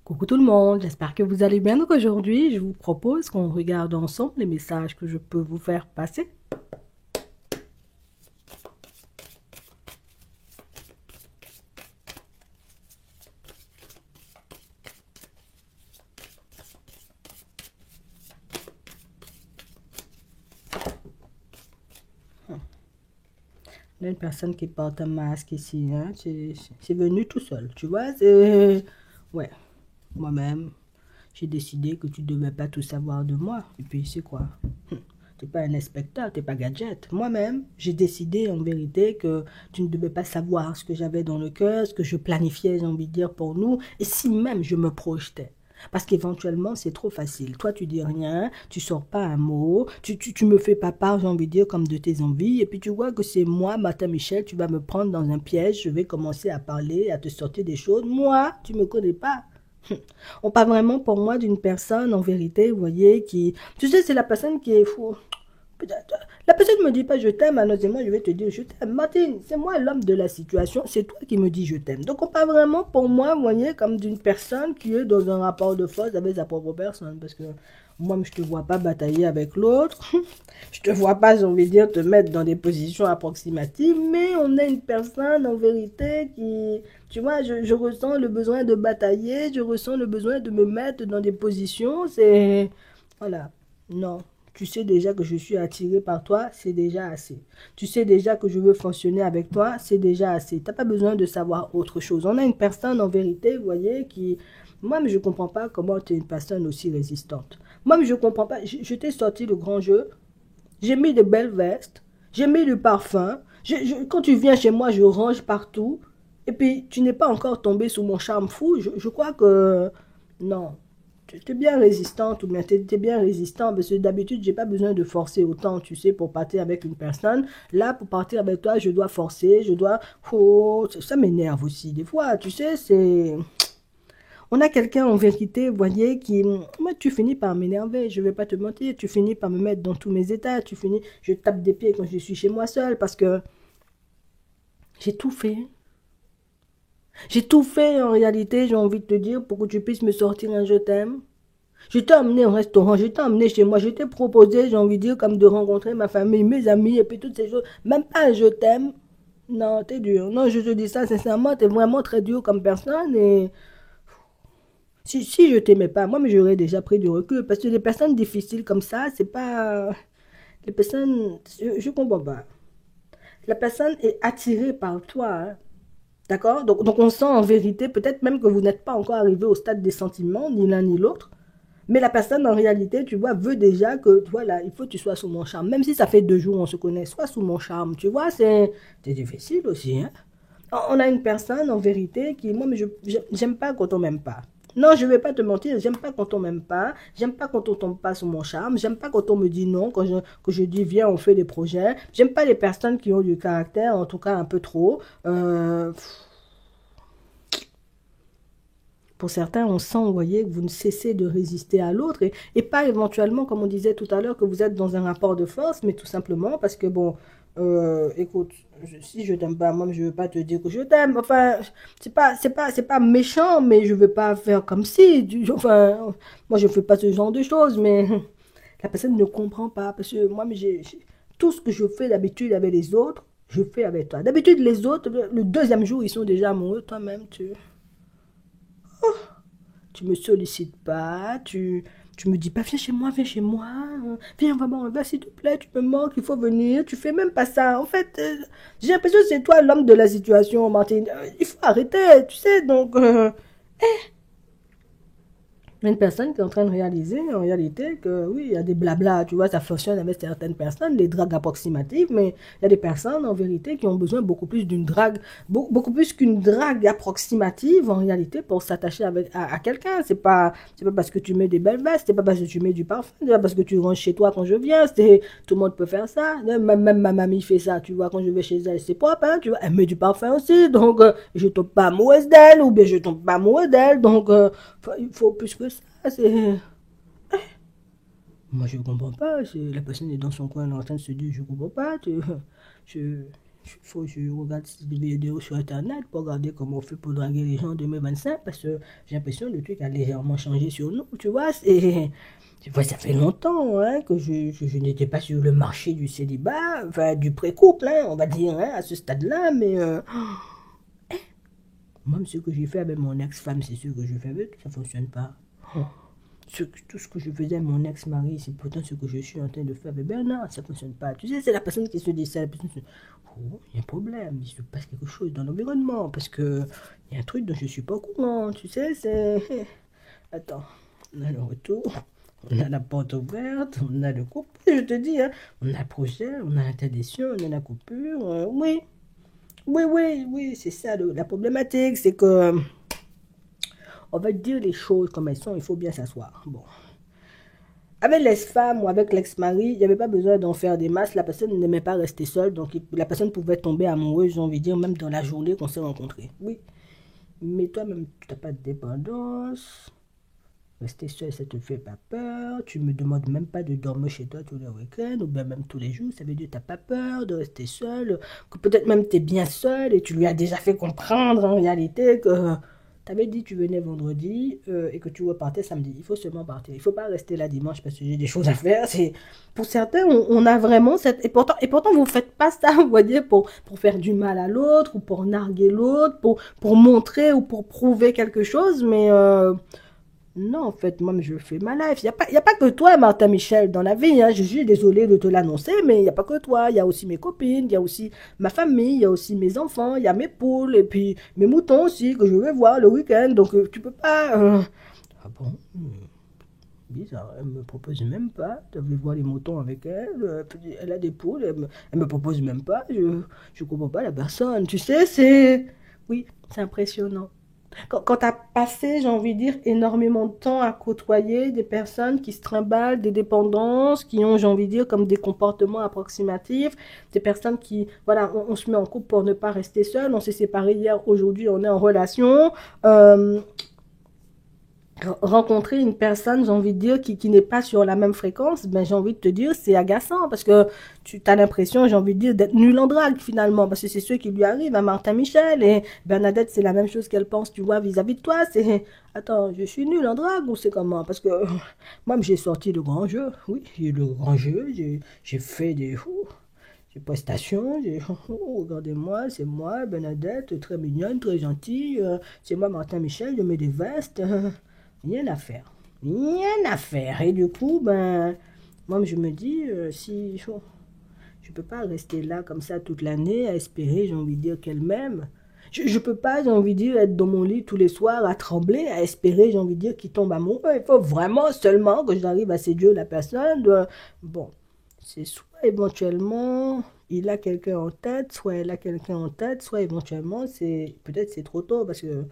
Coucou tout le monde, j'espère que vous allez bien. Donc aujourd'hui, je vous propose qu'on regarde ensemble les messages que je peux vous faire passer. Il y a une personne qui porte un masque ici, hein. C'est venu tout seul, tu vois. Ouais, moi-même, j'ai décidé que tu ne devais pas tout savoir de moi. Et puis c'est quoi? Tu n'es pas un inspecteur, tu n'es pas gadget. Moi-même, j'ai décidé en vérité que tu ne devais pas savoir ce que j'avais dans le cœur, ce que je planifiais, j'ai envie de dire, pour nous, et si même je me projetais. Parce qu'éventuellement, c'est trop facile. Toi, tu dis rien, tu sors pas un mot, tu me fais pas part, j'ai envie de dire, comme de tes envies, et puis tu vois que c'est moi, Martin Michel, tu vas me prendre dans un piège, je vais commencer à parler, à te sortir des choses. Moi, tu me connais pas. On parle vraiment pour moi d'une personne, en vérité, vous voyez, qui... Tu sais, c'est la personne qui est fou. La personne ne me dit pas je t'aime, alors c'est moi je vais te dire je t'aime. Martine, c'est moi l'homme de la situation, c'est toi qui me dis je t'aime. Donc on parle vraiment pour moi, vous voyez, comme d'une personne qui est dans un rapport de force avec sa propre personne. Parce que moi, je ne te vois pas batailler avec l'autre. Je te vois pas, j'ai envie de dire, te mettre dans des positions approximatives. Mais on est une personne, en vérité, qui... Tu vois, je ressens le besoin de batailler, je ressens le besoin de me mettre dans des positions. C'est... Voilà. Non. Tu sais déjà que je suis attiré par toi, c'est déjà assez. Tu sais déjà que je veux fonctionner avec toi, c'est déjà assez. Tu n'as pas besoin de savoir autre chose. On a une personne en vérité, vous voyez, qui... Moi, je ne comprends pas comment tu es une personne aussi résistante. Moi, je ne comprends pas. Je t'ai sorti le grand jeu, j'ai mis de belles vestes, j'ai mis du parfum. Quand tu viens chez moi, je range partout. Et puis, tu n'es pas encore tombé sous mon charme fou. Je crois que... Non, tu es bien résistante ou bien tu es bien résistant parce que d'habitude, j'ai pas besoin de forcer autant, tu sais, pour partir avec une personne. Là, pour partir avec toi, je dois forcer, je dois... Oh, ça m'énerve aussi. Des fois, tu sais, c'est... On a quelqu'un en vérité, vous voyez, qui... Moi, tu finis par m'énerver, je vais pas te mentir. Tu finis par me mettre dans tous mes états. Tu finis... Je tape des pieds quand je suis chez moi seule parce que j'ai tout fait. J'ai tout fait en réalité, j'ai envie de te dire, pour que tu puisses me sortir un je t'aime. Je t'ai emmené au restaurant, je t'ai emmené chez moi, je t'ai proposé, j'ai envie de dire, comme de rencontrer ma famille, mes amis, et puis toutes ces choses. Même pas un je t'aime. Non, t'es dur. Non, je te dis ça sincèrement, t'es vraiment très dur comme personne. Et si je t'aimais pas, moi, mais j'aurais déjà pris du recul. Parce que les personnes difficiles comme ça, c'est pas... Les personnes... Je comprends pas. La personne est attirée par toi, hein. D'accord? Donc on sent en vérité, peut-être même que vous n'êtes pas encore arrivé au stade des sentiments, ni l'un ni l'autre. Mais la personne, en réalité, tu vois, veut déjà que, voilà, il faut que tu sois sous mon charme. Même si ça fait 2 jours on se connaît, sois sous mon charme. Tu vois, c'est difficile aussi, hein. On a une personne, en vérité, qui, moi, mais j'aime pas quand on m'aime pas. Non, je vais pas te mentir, j'aime pas quand on m'aime pas, j'aime pas quand on tombe pas sous mon charme, j'aime pas quand on me dit non, que je dis viens, on fait des projets, j'aime pas les personnes qui ont du caractère, en tout cas un peu trop. Pour certains, on sent, vous voyez, que vous ne cessez de résister à l'autre et pas éventuellement, comme on disait tout à l'heure, que vous êtes dans un rapport de force, mais tout simplement parce que, bon, écoute, si je t'aime pas, moi, je veux pas te dire que je t'aime. Enfin, c'est pas méchant, mais je veux pas faire comme si. Enfin, moi, je fais pas ce genre de choses, mais la personne ne comprend pas parce que moi, mais tout ce que je fais d'habitude avec les autres, je fais avec toi. D'habitude, les autres, le deuxième jour, ils sont déjà amoureux. Toi-même, tu me sollicites pas, tu me dis pas viens chez moi, viens vraiment, va s'il te plaît, tu me manques, il faut venir, tu fais même pas ça. En fait, j'ai l'impression que c'est toi l'homme de la situation, Martine. Il faut arrêter, tu sais, donc une personne qui est en train de réaliser en réalité que oui, il y a des blabla, tu vois, ça fonctionne avec certaines personnes, des dragues approximatives, mais il y a des personnes en vérité qui ont besoin beaucoup plus d'une drague, beaucoup plus qu'une drague approximative en réalité pour s'attacher à quelqu'un. C'est pas parce que tu mets des belles vestes, c'est pas parce que tu mets du parfum, c'est pas parce que tu ranges chez toi quand je viens, tout le monde peut faire ça. Même ma mamie fait ça, tu vois, quand je vais chez elle, c'est propre, hein, tu vois, elle met du parfum aussi, donc je tombe pas amoureuse d'elle, ou bien je tombe pas amoureux d'elle, donc il faut plus que ça. C'est... Moi, je comprends pas. La personne est dans son coin, elle est en train de se dire, je comprends pas. Je... faut que je regarde des vidéos sur Internet pour regarder comment on fait pour draguer les gens en 2025 parce que j'ai l'impression que le truc a légèrement changé sur nous, tu vois. Ça fait longtemps hein, que je n'étais pas sur le marché du célibat, enfin du pré-couple, hein, on va dire, hein, à ce stade-là, mais moi, ce que j'ai fait avec mon ex-femme, c'est ce que je fais avec, ça ne fonctionne pas. Tout ce que je faisais à mon ex-mari, c'est pourtant ce que je suis en train de faire avec Bernard, ça ne fonctionne pas. Tu sais, c'est la personne qui se dit ça, la personne qui se dit, oh, il y a un problème, il se passe quelque chose dans l'environnement, parce que il y a un truc dont je ne suis pas au courant, tu sais, c'est... Attends, on a le retour, on a la porte ouverte, on a le couple, je te dis, hein, on a le projet, on a l'interdiction, on a la coupure, oui, oui, c'est ça la problématique, c'est que on va dire les choses comme elles sont, il faut bien s'asseoir. Bon. Avec l'ex-femme ou avec l'ex-mari, il n'y avait pas besoin d'en faire des masses. La personne n'aimait pas rester seule, donc la personne pouvait tomber amoureuse, j'ai envie de dire, même dans la journée qu'on s'est rencontrés. Oui. Mais toi-même, tu n'as pas de dépendance. Rester seul, ça te fait pas peur. Tu me demandes même pas de dormir chez toi tous les week-ends ou bien même tous les jours. Ça veut dire que tu n'as pas peur de rester seul. Que peut-être même tu es bien seul et tu lui as déjà fait comprendre en réalité que tu avais dit que tu venais vendredi et que tu repartais samedi. Il faut seulement partir. Il ne faut pas rester là dimanche parce que j'ai des choses à faire. Pour certains, on a vraiment cette... Et pourtant vous ne faites pas ça, vous voyez, pour faire du mal à l'autre ou pour narguer l'autre, pour montrer ou pour prouver quelque chose. Mais... non, en fait, moi, je fais ma life. Il y a pas que toi, Martha Michel, dans la vie. Hein. Je suis désolée de te l'annoncer, mais il n'y a pas que toi. Il y a aussi mes copines, il y a aussi ma famille, il y a aussi mes enfants, il y a mes poules, et puis mes moutons aussi, que je vais voir le week-end. Donc, tu peux pas... Ah bon bizarre, elle me propose même pas. Tu veux voir les moutons avec elle. Elle a des poules, elle me propose même pas. Je comprends pas la personne. Tu sais, c'est... Oui, c'est impressionnant. Quand tu as passé, j'ai envie de dire, énormément de temps à côtoyer des personnes qui se trimballent des dépendances, qui ont, j'ai envie de dire, comme des comportements approximatifs, des personnes qui, voilà, on se met en couple pour ne pas rester seul, on s'est séparés hier, aujourd'hui on est en relation. Euh, Rencontrer une personne, j'ai envie de dire, qui n'est pas sur la même fréquence, ben, j'ai envie de te dire, c'est agaçant parce que tu as l'impression, j'ai envie de dire, d'être nul en drague finalement, parce que c'est ce qui lui arrive à Martin Michel et Bernadette, c'est la même chose qu'elle pense, tu vois, vis-à-vis de toi. C'est, attends, je suis nul en drague ou c'est comment? Parce que moi, j'ai sorti le grand jeu, oui, j'ai le grand jeu, j'ai fait des prestations, regardez-moi, c'est moi, Bernadette, très mignonne, très gentille, c'est moi, Martin Michel, je mets des vestes. Rien à faire. Rien à faire. Et du coup, ben, moi, je me dis, si je peux pas rester là comme ça toute l'année à espérer, j'ai envie de dire, qu'elle m'aime. Je peux pas, j'ai envie de dire, être dans mon lit tous les soirs à trembler, à espérer, j'ai envie de dire, qu'il tombe amoureux. Il faut vraiment seulement que j'arrive à séduire la personne. Bon, c'est soit éventuellement il a quelqu'un en tête, soit elle a quelqu'un en tête, soit éventuellement peut-être c'est trop tôt parce que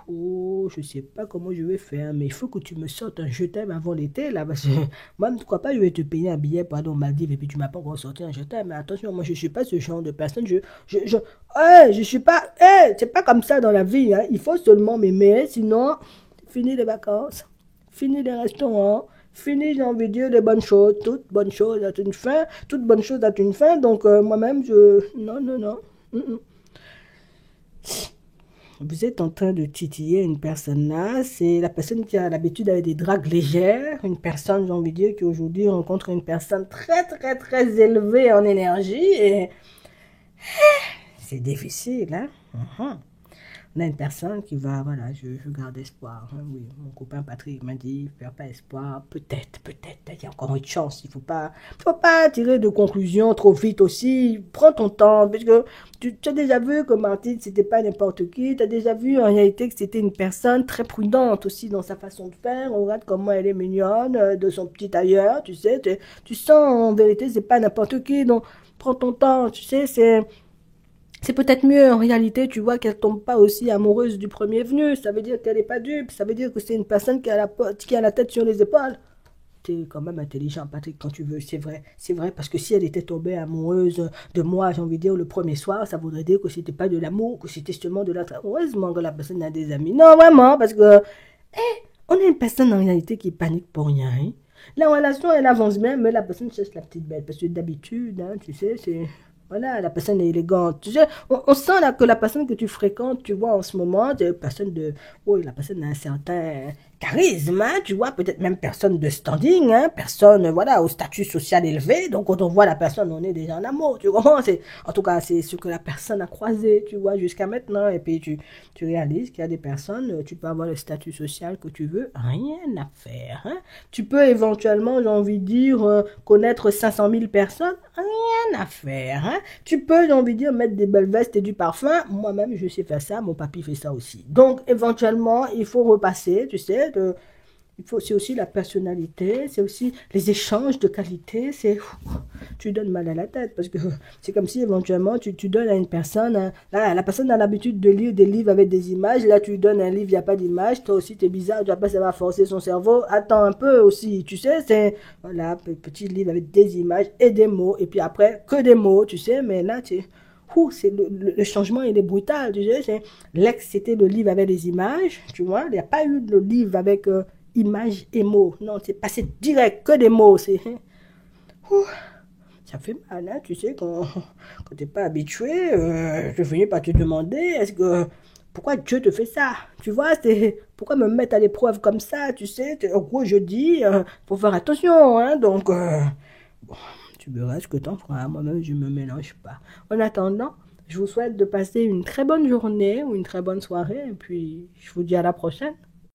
oh, je sais pas comment je vais faire, mais il faut que tu me sortes un je t'aime avant l'été, là, parce que moi, ne crois pas, je vais te payer un billet pour aller aux Maldives et puis tu m'as pas encore sorti un je t'aime. Mais attention, moi, je suis pas ce genre de personne. Je suis pas, c'est pas comme ça dans la vie, hein. Il faut seulement m'aimer, sinon, fini les vacances, fini les restaurants, fini, j'ai envie de dire, les bonnes choses. Toute bonne chose a une fin, toute bonne chose a une fin, donc moi-même, non, non, non. Mm, mm. Vous êtes en train de titiller une personne là, c'est la personne qui a l'habitude d'avoir des dragues légères, une personne, j'ai envie de dire, qui aujourd'hui rencontre une personne très très très élevée en énergie et c'est difficile, hein. Mhm. On a une personne qui va, voilà, je garde espoir. Hein, oui, mon copain Patrick m'a dit, perds pas espoir, peut-être, il y a encore une chance. Il faut pas tirer de conclusions trop vite aussi. Prends ton temps, parce que tu as déjà vu que Martine, c'était pas n'importe qui. Tu as déjà vu en réalité que c'était une personne très prudente aussi dans sa façon de faire. On regarde comment elle est mignonne, de son petit tailleur, tu sais. Tu sens en vérité, c'est pas n'importe qui. Donc, prends ton temps, tu sais, c'est peut-être mieux en réalité, tu vois, qu'elle tombe pas aussi amoureuse du premier venu. Ça veut dire qu'elle n'est pas dupe. Ça veut dire que c'est une personne qui a la tête sur les épaules. Tu es quand même intelligent, Patrick, quand tu veux. C'est vrai. C'est vrai, parce que si elle était tombée amoureuse de moi, j'ai envie de dire, le premier soir, ça voudrait dire que c'était pas de l'amour, que c'était seulement de l'autre. Heureusement que la personne a des amis. Non, vraiment, parce que, on est une personne en réalité qui panique pour rien. La relation, elle avance bien, mais la personne cherche la petite bête. Parce que d'habitude, hein, tu sais, c'est... Voilà, la personne est élégante. Tu sais, on sent là que la personne que tu fréquentes, tu vois, en ce moment, c'est une personne de... Oui, la personne a un certain charisme, hein, tu vois, peut-être même personne de standing, hein, personne, voilà, au statut social élevé. Donc, quand on voit la personne, on est déjà en amour, tu comprends? En tout cas, c'est ce que la personne a croisé, tu vois, jusqu'à maintenant. Et puis, tu réalises qu'il y a des personnes, tu peux avoir le statut social que tu veux, rien à faire, hein. Tu peux éventuellement, j'ai envie de dire, connaître 500 000 personnes, rien à faire, hein. Tu peux, j'ai envie de dire, mettre des belles vestes et du parfum. Moi-même, je sais faire ça. Mon papy fait ça aussi. Donc, éventuellement, il faut repasser, tu sais. C'est aussi la personnalité, c'est aussi les échanges de qualité. Tu donnes mal à la tête parce que c'est comme si éventuellement tu donnes à une personne, hein, là, la personne a l'habitude de lire des livres avec des images. Là, tu lui donnes un livre, il n'y a pas d'image. Toi aussi, tu es bizarre. Tu vas pas, ça va forcer son cerveau. Attends un peu aussi, tu sais. C'est, voilà, petit livre avec des images et des mots. Et puis après, que des mots, tu sais. Mais là, c'est le changement, il est brutal, tu sais. L'ex, c'était le livre avec des images, tu vois. Il n'y a pas eu le livre avec images et mots. Non, c'est passé direct, que des mots. Ouh, ça fait mal, hein, tu sais, quand tu n'es pas habitué, je finis par te demander, pourquoi Dieu te fait ça? Tu vois, pourquoi me mettre à l'épreuve comme ça, tu sais? En gros, je dis, faut faire attention, hein, donc, bon, tu verras ce que t'en feras. Moi-même, je me mélange pas. En attendant, je vous souhaite de passer une très bonne journée ou une très bonne soirée, et puis je vous dis à la prochaine.